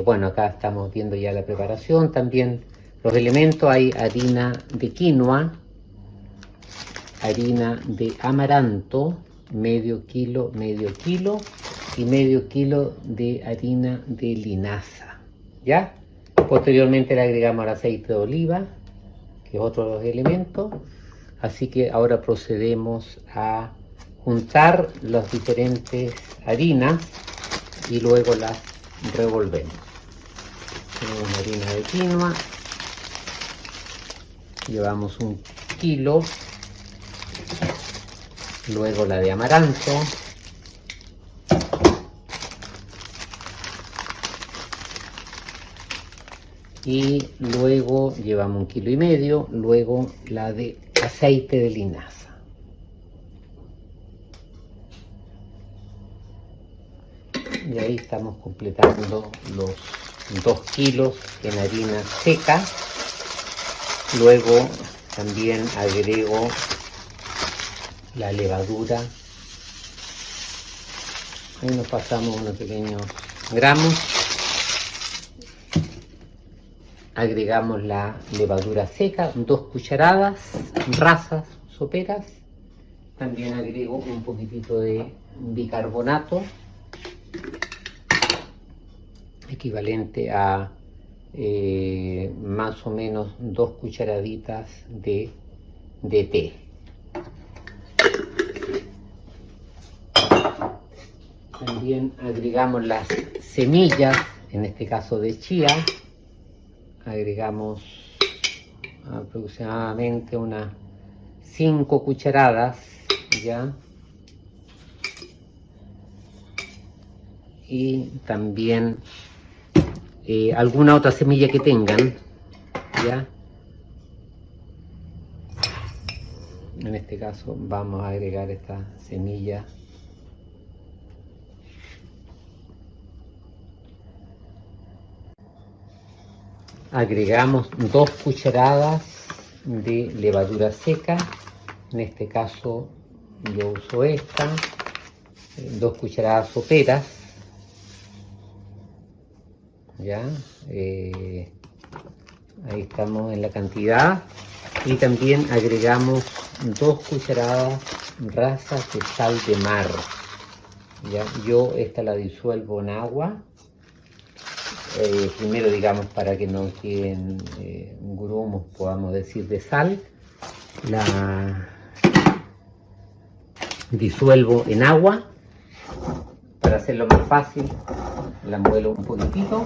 bueno, acá estamos viendo ya la preparación. También los elementos: hay harina de quinoa, harina de amaranto, medio kilo, y medio kilo de harina de linaza, ¿ya? Posteriormente le agregamos el aceite de oliva, que es otro de los elementos. Así que ahora procedemos a juntar las diferentes harinas y luego las revolvemos. Tenemos harina de quinoa, llevamos 1 kilo, luego la de amaranto, y luego llevamos 1,5 kilos, luego la de aceite de linaza. Y ahí estamos completando los 2 kilos en harina seca. Luego también agrego la levadura. Ahí nos pasamos unos pequeños gramos. Agregamos la levadura seca, 2 cucharadas rasas soperas. También agrego un poquitito de bicarbonato, equivalente a más o menos 2 cucharaditas de té. También agregamos las semillas, en este caso de chía. Agregamos aproximadamente unas 5 cucharadas, ¿ya? Y también alguna otra semilla que tengan, ¿ya? En este caso vamos a agregar esta semilla. Agregamos 2 cucharadas de levadura seca. En este caso yo uso esta, 2 cucharadas soperas, ya. Ahí estamos en la cantidad. Y también agregamos 2 cucharadas rasas de sal de mar, ya. Yo esta la disuelvo en agua, primero, digamos, para que no queden grumos, podamos decir, de sal. La disuelvo en agua para hacerlo más fácil. La muelo un poquitito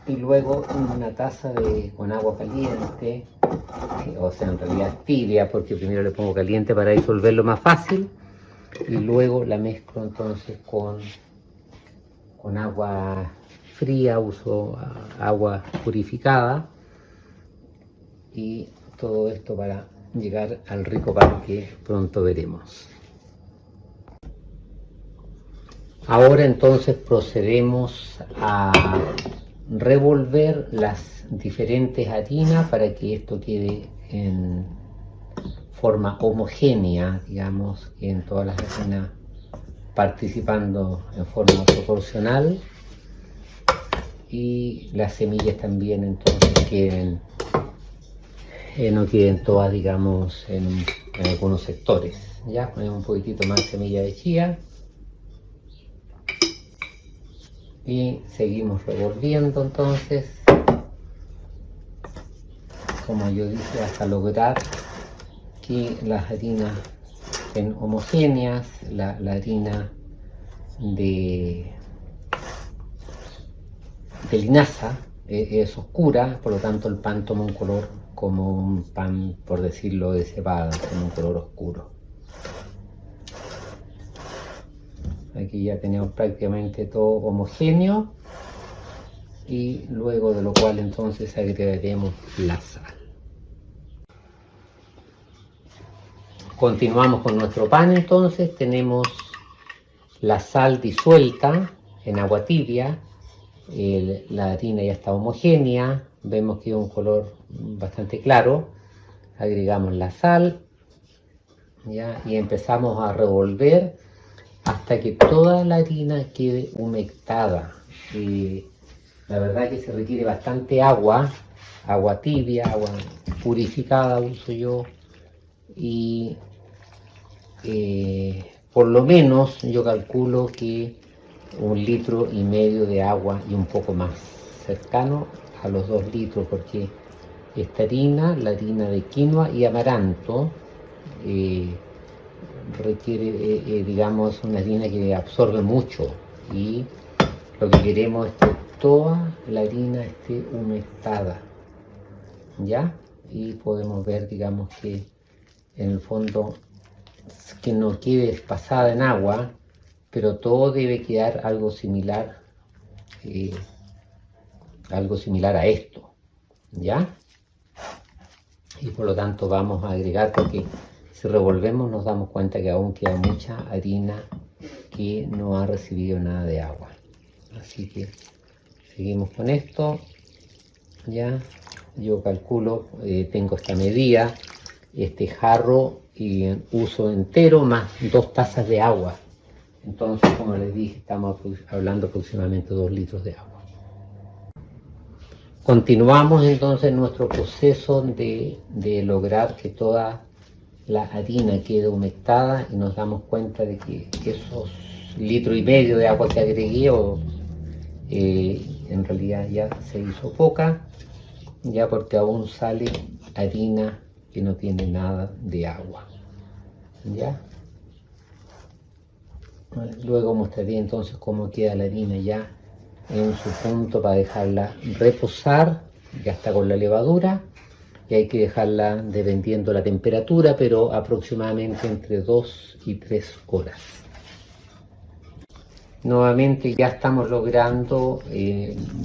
y luego en una taza con agua caliente, o sea, en realidad tibia, porque primero le pongo caliente para disolverlo más fácil, y luego la mezclo entonces con agua fría. Uso agua purificada, y todo esto para llegar al rico pan que pronto veremos. Ahora entonces procedemos a revolver las diferentes harinas para que esto quede en forma homogénea, digamos, que en todas las harinas participando en forma proporcional, y las semillas también entonces no queden todas, digamos, en algunos sectores. Ya ponemos un poquitito más de semilla de chía y seguimos revolviendo entonces, como yo dije, hasta lograr que las harinas estén homogéneas. La harina de linaza es oscura, por lo tanto el pan toma un color como un pan, por decirlo, de cebada, con un color oscuro. Aquí ya tenemos prácticamente todo homogéneo, y luego de lo cual entonces agregaremos la sal. Continuamos con nuestro pan. Entonces tenemos la sal disuelta en agua tibia. La harina ya está homogénea, vemos que es un color bastante claro. Agregamos la sal, ¿ya? Y empezamos a revolver hasta que toda la harina quede humectada. La verdad que se requiere bastante agua, agua tibia, agua purificada uso yo, y por lo menos yo calculo que 1,5 litros de agua y un poco más, cercano a los 2 litros, porque esta harina, la harina de quinoa y amaranto, requiere, digamos, una harina que absorbe mucho, y lo que queremos es que toda la harina esté humectada, ¿ya? Y podemos ver, digamos, que en el fondo que no quede pasada en agua, pero todo debe quedar algo similar a esto, ¿ya? Y por lo tanto vamos a agregar, porque si revolvemos nos damos cuenta que aún queda mucha harina que no ha recibido nada de agua. Así que seguimos con esto. Ya, yo calculo, tengo esta medida, este jarro y uso entero más 2 tazas de agua. Entonces, como les dije, estamos hablando aproximadamente de 2 litros de agua. Continuamos entonces nuestro proceso de lograr que toda la harina quede humectada, y nos damos cuenta de que esos 1,5 litros de agua que agregué, en realidad ya se hizo poca, ya porque aún sale harina que no tiene nada de agua, ¿ya? Luego mostraré entonces cómo queda la harina ya en su punto para dejarla reposar. Ya está con la levadura y hay que dejarla dependiendo la temperatura, pero aproximadamente entre 2 y 3 horas. Nuevamente ya estamos logrando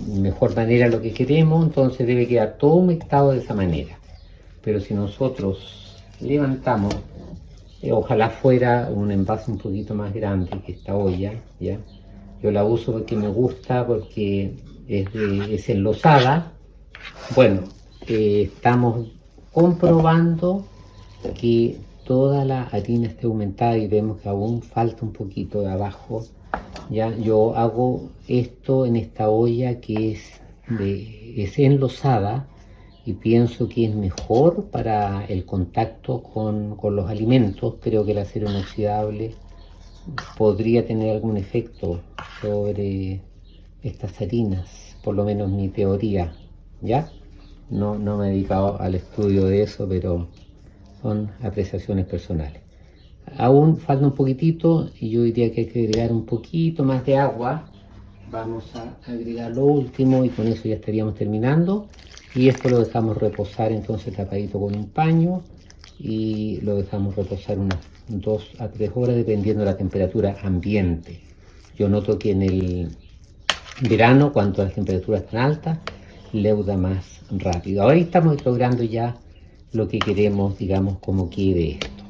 mejor manera lo que queremos, entonces debe quedar todo humectado de esa manera. Pero si nosotros levantamos, ojalá fuera un envase un poquito más grande que esta olla, ¿ya? Yo la uso porque me gusta, porque es enlosada. Bueno, estamos comprobando que toda la harina esté aumentada y vemos que aún falta un poquito de abajo. Ya, yo hago esto en esta olla que es enlosada, y pienso que es mejor para el contacto con los alimentos. Creo que el acero inoxidable podría tener algún efecto sobre estas harinas, por lo menos mi teoría, ¿ya? No me he dedicado al estudio de eso, pero son apreciaciones personales. Aún falta un poquitito y yo diría que hay que agregar un poquito más de agua. Vamos a agregar lo último y con eso ya estaríamos terminando. Y esto lo dejamos reposar entonces tapadito con un paño, y lo dejamos reposar unas 2 a 3 horas dependiendo de la temperatura ambiente. Yo noto que en el verano, cuando las temperaturas están altas, leuda más rápido. Ahora estamos logrando ya lo que queremos, digamos, como quede esto.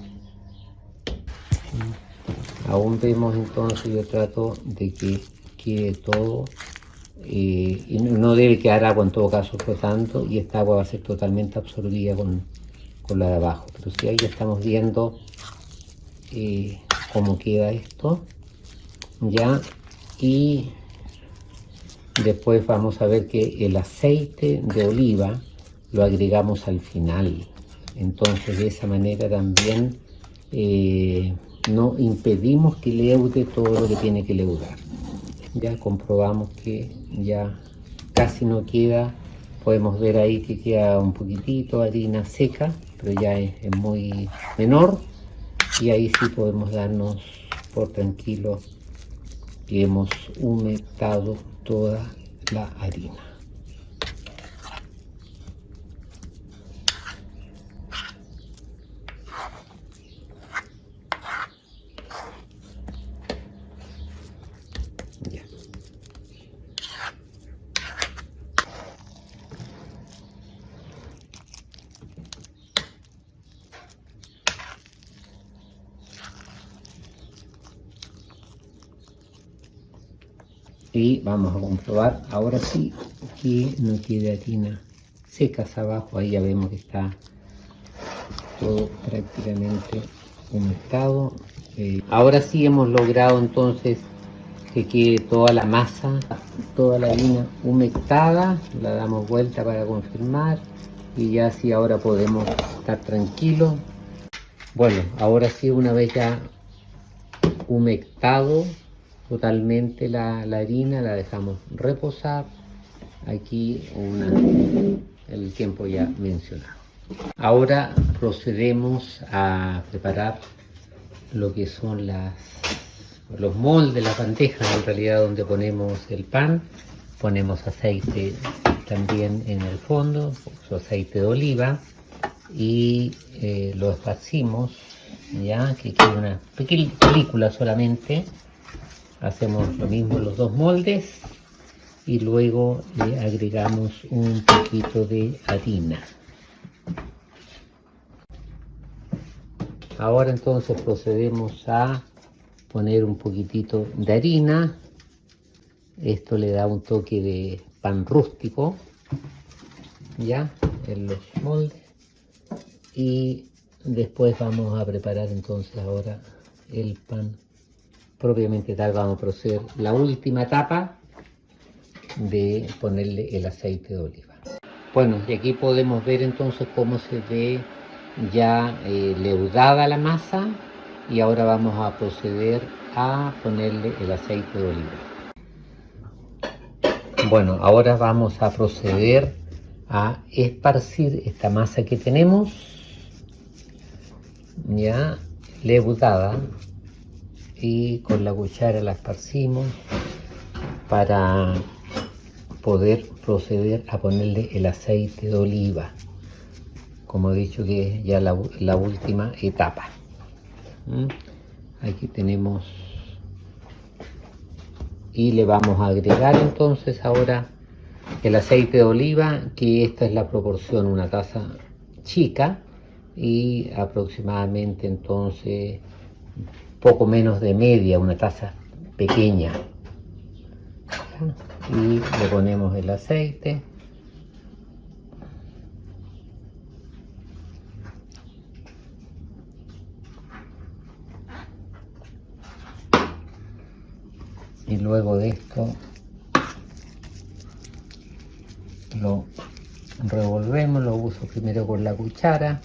Aún vemos entonces, yo trato de que quede todo, y no debe quedar agua en todo caso flotando, y esta agua va a ser totalmente absorbida con la de abajo. Pero sí, ahí ya estamos viendo cómo queda esto, ya. Y después vamos a ver que el aceite de oliva lo agregamos al final. Entonces de esa manera también no impedimos que leude todo lo que tiene que leudar. Ya comprobamos que ya casi no queda. Podemos ver ahí que queda un poquitito de harina seca, pero ya es muy menor, y ahí sí podemos darnos por tranquilos que hemos humectado toda la harina. Ya. Y vamos a comprobar ahora sí que no quede harina secas abajo. Ahí ya vemos que está todo prácticamente humectado. Ahora sí hemos logrado entonces que quede toda la masa, toda la harina humectada. La damos vuelta para confirmar y ya sí ahora podemos estar tranquilos. Bueno, ahora sí, una vez ya humectado totalmente la harina, la dejamos reposar aquí el tiempo ya mencionado. Ahora procedemos a preparar lo que son los moldes, las bandejas en realidad donde ponemos el pan. Ponemos aceite también en el fondo, su aceite de oliva, y lo esparcimos, ya que quede una pequeña película solamente. Hacemos lo mismo en los dos moldes y luego le agregamos un poquito de harina. Ahora entonces procedemos a poner un poquitito de harina. Esto le da un toque de pan rústico, ya, en los moldes. Y después vamos a preparar entonces ahora el pan propiamente tal. Vamos a proceder la última etapa de ponerle el aceite de oliva. Bueno, y aquí podemos ver entonces cómo se ve ya leudada la masa, y ahora vamos a proceder a ponerle el aceite de oliva. Bueno, ahora vamos a proceder a esparcir esta masa que tenemos ya leudada, y con la cuchara la esparcimos para poder proceder a ponerle el aceite de oliva, como he dicho que es ya la última etapa. Aquí tenemos, y le vamos a agregar entonces ahora el aceite de oliva, que esta es la proporción, una taza chica y aproximadamente entonces poco menos de media, una taza pequeña. Y le ponemos el aceite. Y luego de esto lo revolvemos, lo uso primero con la cuchara.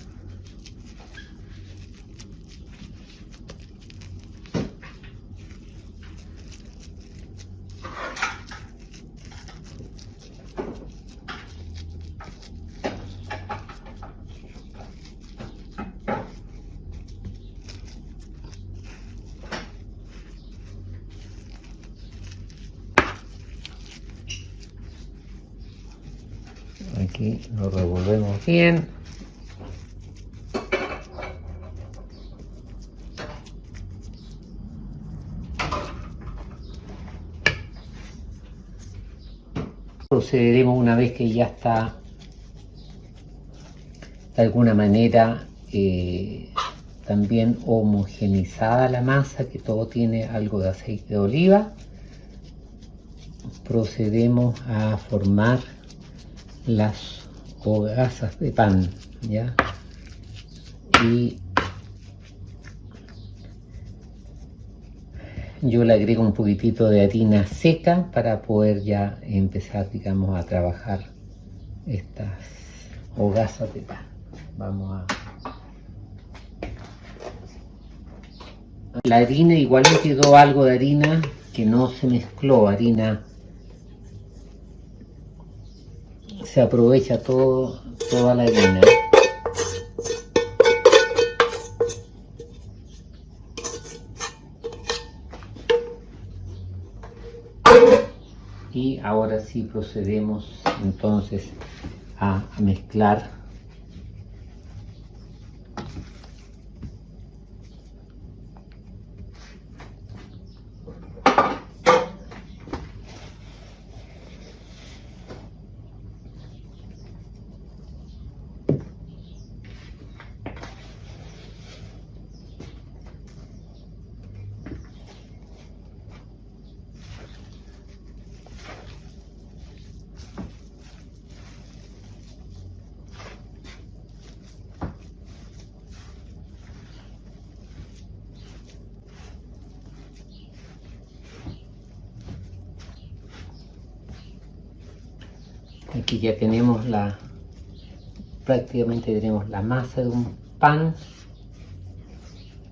Aquí lo revolvemos bien. Procederemos, una vez que ya está de alguna manera también homogenizada la masa, que todo tiene algo de aceite de oliva, procedemos a formar las hogazas de pan, ¿ya? Y yo le agrego un poquitito de harina seca para poder ya empezar, digamos, a trabajar estas hogazas de pan. Vamos a... La harina, igual me quedó algo de harina que no se mezcló, harina, se aprovecha toda la harina. Y ahora sí procedemos entonces a mezclar Aquí ya tenemos prácticamente tenemos la masa de un pan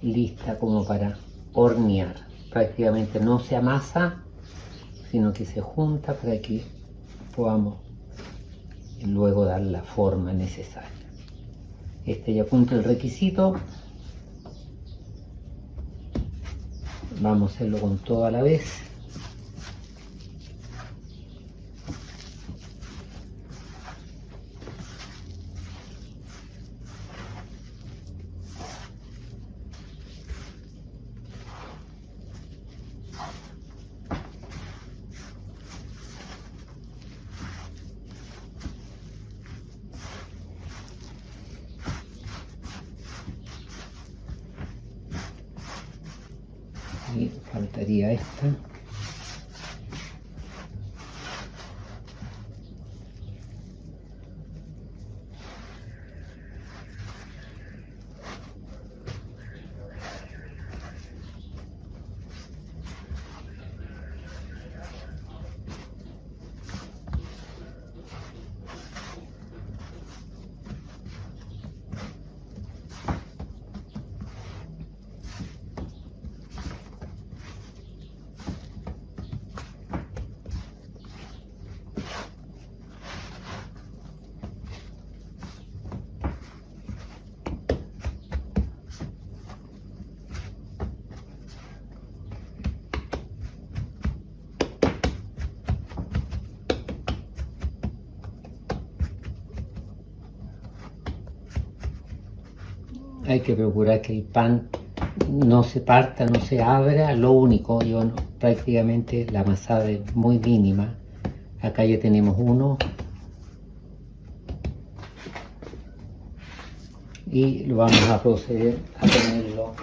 lista como para hornear. Prácticamente no se amasa, sino que se junta para que podamos luego dar la forma necesaria. Este ya cumple el requisito. Vamos a hacerlo con todo a la vez. Y faltaría esta. Hay que procurar que el pan no se parta, no se abra. Lo único, prácticamente la amasada es muy mínima. Acá ya tenemos uno. Y lo vamos a proceder a ponerlo.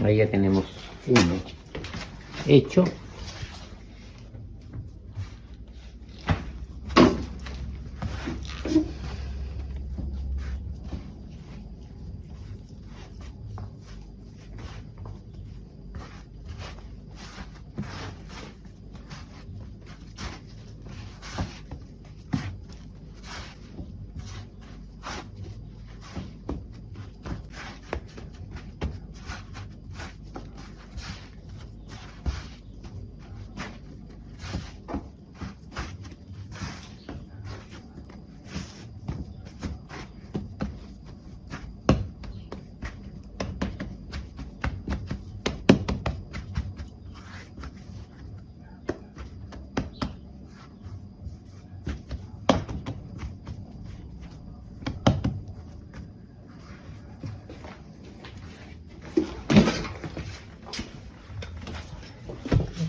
Ahí ya tenemos uno hecho.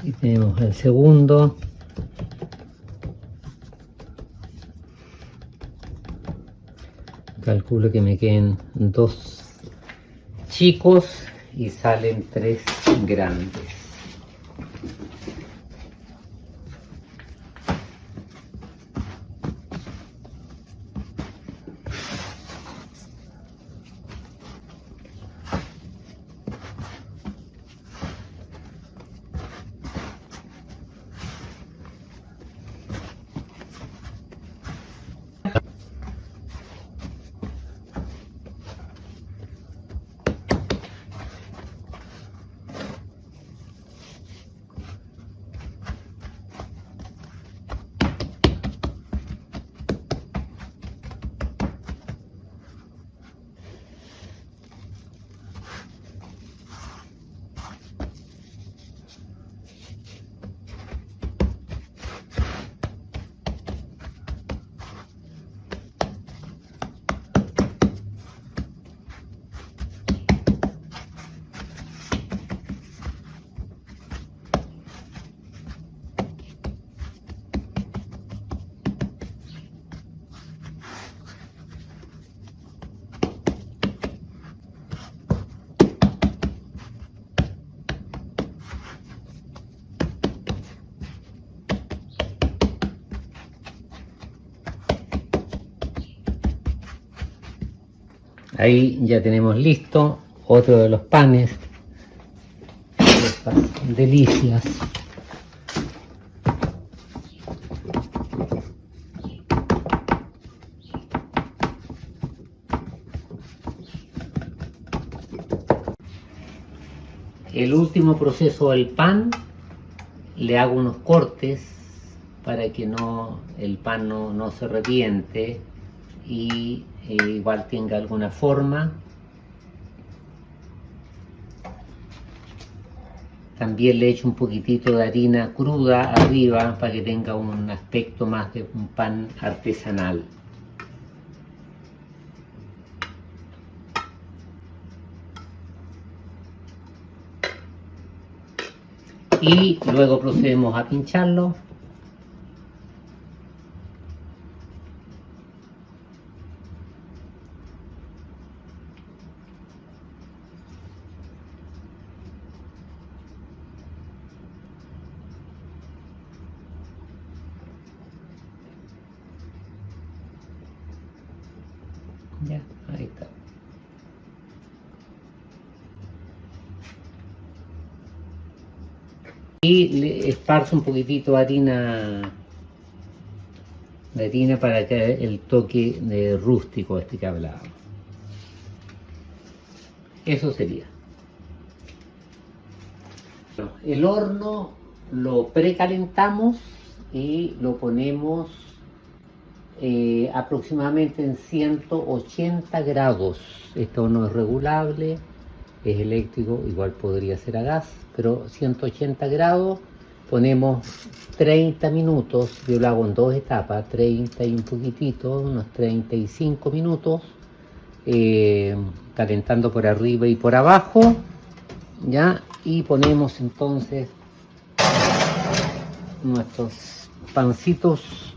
Aquí tenemos el segundo. Calculo que me queden 2 chicos y salen 3 grandes. Ahí ya tenemos listo otro de los panes. Estas delicias. El último proceso del pan, le hago unos cortes para que el pan no se reviente y igual tenga alguna forma. También le echo un poquitito de harina cruda arriba para que tenga un aspecto más de un pan artesanal. Y luego procedemos a pincharlo. Ya, ahí está. Y le esparzo un poquitito de harina para que el toque de rústico este que hablaba. Eso sería. El horno lo precalentamos y lo ponemos aproximadamente en 180 grados. Este horno es regulable, es eléctrico, igual podría ser a gas, pero 180 grados. Ponemos 30 minutos, yo lo hago en dos etapas, 30 y un poquitito, unos 35 minutos, calentando por arriba y por abajo, ¿ya? Y ponemos entonces nuestros pancitos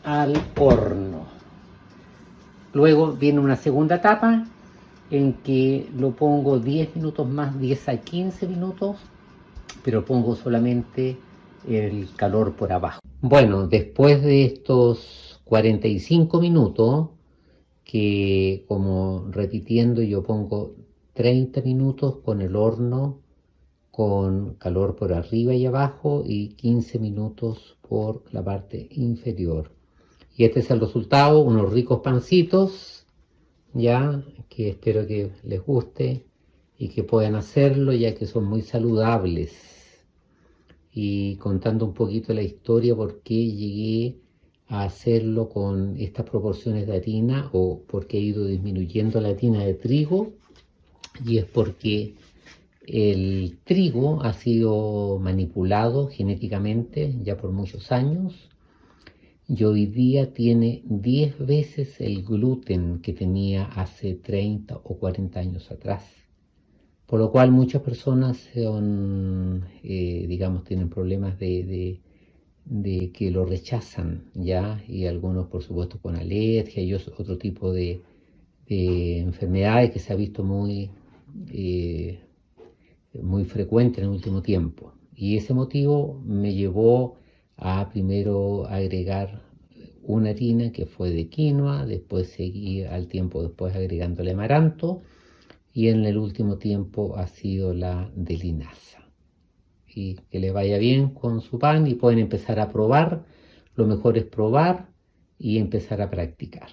al horno. Luego viene una segunda etapa en que lo pongo 10 minutos más, 10 a 15 minutos, pero pongo solamente el calor por abajo. Bueno, después de estos 45 minutos, que como repitiendo yo pongo 30 minutos con el horno con calor por arriba y abajo y 15 minutos por la parte inferior. Y este es el resultado, unos ricos pancitos, ya, que espero que les guste y que puedan hacerlo, ya que son muy saludables. Y contando un poquito la historia, por qué llegué a hacerlo con estas proporciones de harina o por qué he ido disminuyendo la harina de trigo, y es porque el trigo ha sido manipulado genéticamente ya por muchos años y hoy día tiene 10 veces el gluten que tenía hace 30 o 40 años atrás. Por lo cual muchas personas digamos, tienen problemas de que lo rechazan, ¿ya? Y algunos, por supuesto, con alergia y otro tipo de enfermedades que se ha visto muy frecuente en el último tiempo. Y ese motivo me llevó a primero agregar una harina que fue de quinoa, después seguí al tiempo después agregándole amaranto y en el último tiempo ha sido la de linaza. Y que les vaya bien con su pan y pueden empezar a probar. Lo mejor es probar y empezar a practicar.